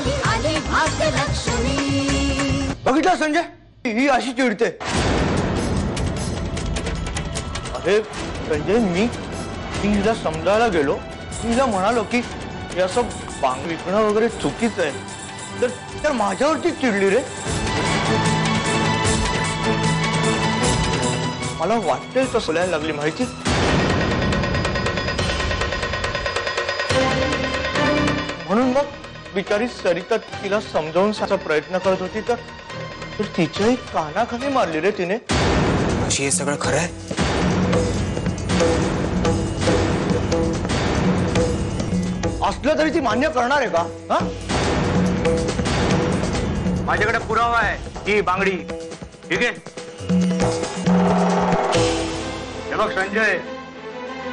आली आली भाग्यलक्ष्मी। बघितलं संजय, ही अशी चिडते। अरे संजय, मी हिला समजायला गेलो, हिला म्हणालो की हे असं बांग विकणं वगैरे चुकीचं आहे, तर माझ्यावरती चिडली रे। मला वाटतंय तसं बोलायला लागली माहिती। म्हणून मग बिचारी सरिता तिला समजावून सांगण्याचा प्रयत्न करत होती, तर तिच्याही कानाखाली मारली रे तिने। अशी हे सगळं खरं आहे? असलं तरी ती मान्य करणार आहे का? हा, माझ्याकडे पुरावा आहे ही बांगडी, ठीक आहे? हे बघ संजय,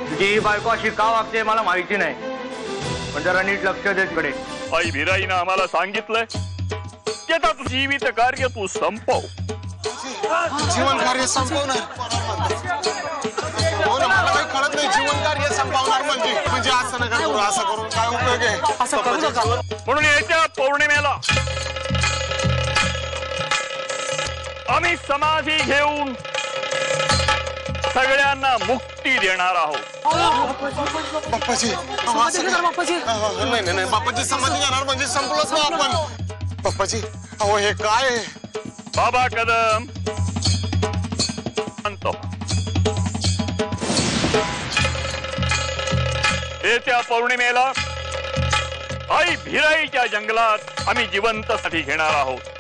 तुझी ही बायको अशी का वागते मला माहिती नाही, पण जरा नीट लक्ष दे तिकडे। आई भिराईनं आम्हाला सांगितलंय की आता तुझं जीवित कार्य तू संपव। जीवन कार्य संपवणार? हो ना, मला काही कळत नाही। जीवन कार्य संपवणार म्हणजे असं नका करू, असं करून काय उपयोग आहे? असं करू नका। म्हणून येत्या पौर्णिमेला आम्ही समाधी घेऊन सगळ्यांना मुक्ती देणार आहोत। बाप्पाजी, नाही नाही नाही, बाप्पाजी समाधी घेणार म्हणजे संपलंच ना आपण। बाप्पाजी, अहो हे काय आहे? बाबा कदम म्हणतो, येत्या पौर्णिमेला आई भिराईच्या जंगलात आम्ही जिवंत साठी घेणार आहोत।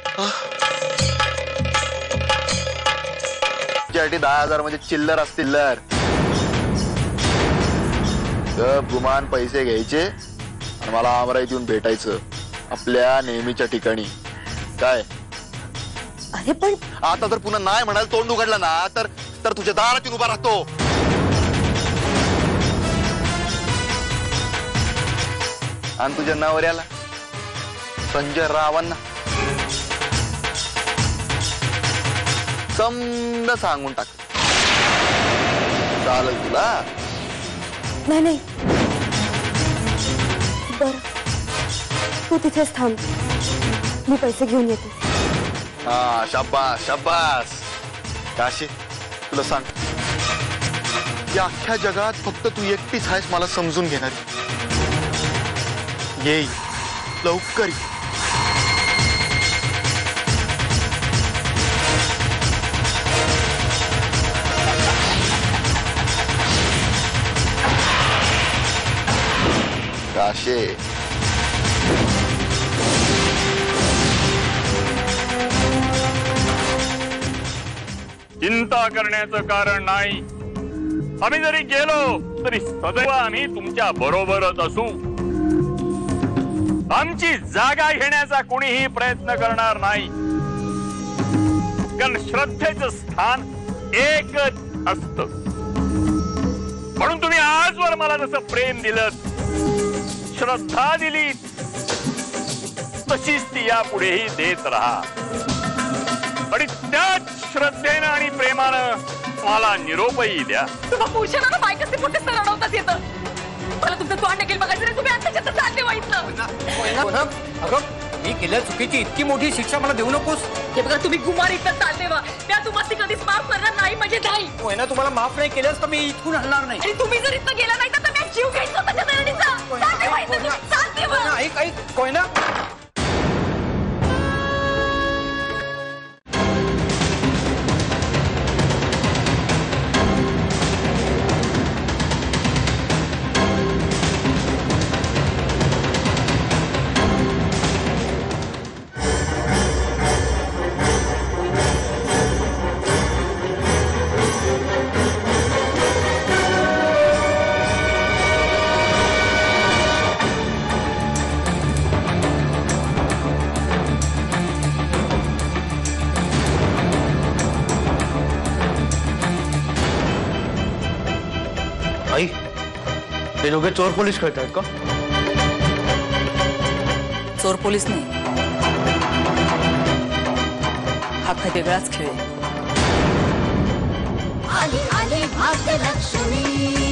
10,000 म्हणजे चिल्लर असतील, गुमान पैसे घ्यायचे आणि मला आमराईत येऊन भेटायचं आपल्या नेहमीच्या ठिकाणी। काय अरे पण आता जर पुन्हा नाही म्हणाल, तोंड उघडला ना तर तुझ्या दारात येऊन उभा राहतो। आणि तुझ्या नवऱ्याला संजय रावांना समजा सांगून टाक, चालेल तुला? नाही नाही, बरं तू तिथेच थांब, मी पैसे घेऊन येते। हा, शाबास शाबास। काशी, तुला सांग, या अख्ख्या जगात फक्त तू एकटीच आहेस मला समजून घेणारी। येई लवकर। काशे, चिंता करण्याचं कारण नाही। आम्ही जरी गेलो तरी सदैव आम्ही तुमच्या बरोबरच असू। आमची जागा घेण्याचा कोणीही प्रयत्न करणार नाही, कारण श्रद्धेचं स्थान एकच असतं। म्हणून तुम्ही आजवर मला जसं प्रेम दिलं, श्रद्धा दिली, तशीच ती यापुढेही देत राहा। आणि त्याच श्रद्धेनं आणि प्रेमानं मला निरोपही द्या। तुम्हाला पुरुषांना बायकाचे मोठे सर अडवतात येतं। मला तुमचं तोंड देखील बघायचं नाही, तुम्ही आताच्या तर चालते व्हायचं। अगं, मी केल्या चुकीची इतकी मोठी शिक्षा मला देऊ नकोस। हे बघा, तुम्ही गुमार इथं चालते वा, त्या तुम्हाला कधीच माफ करणार नाही म्हणजे नाही। कोयना, तुम्हाला माफ नाही केलंस तर मी इथून हलणार नाही। आणि तुम्ही जर इथं गेला नाही तर मी जीव घ्यायचो त्याच्या तयारीचा। चालते व्हायचं तुम्ही, चालते वा। ऐक ऐक कोयना, आई, ते दोघे चोर पोलीस खेळतायत का? चोर पोलीस नाही, हा काही वेगळाच खेळ आहे। आली आली भाग्यलक्ष्मी।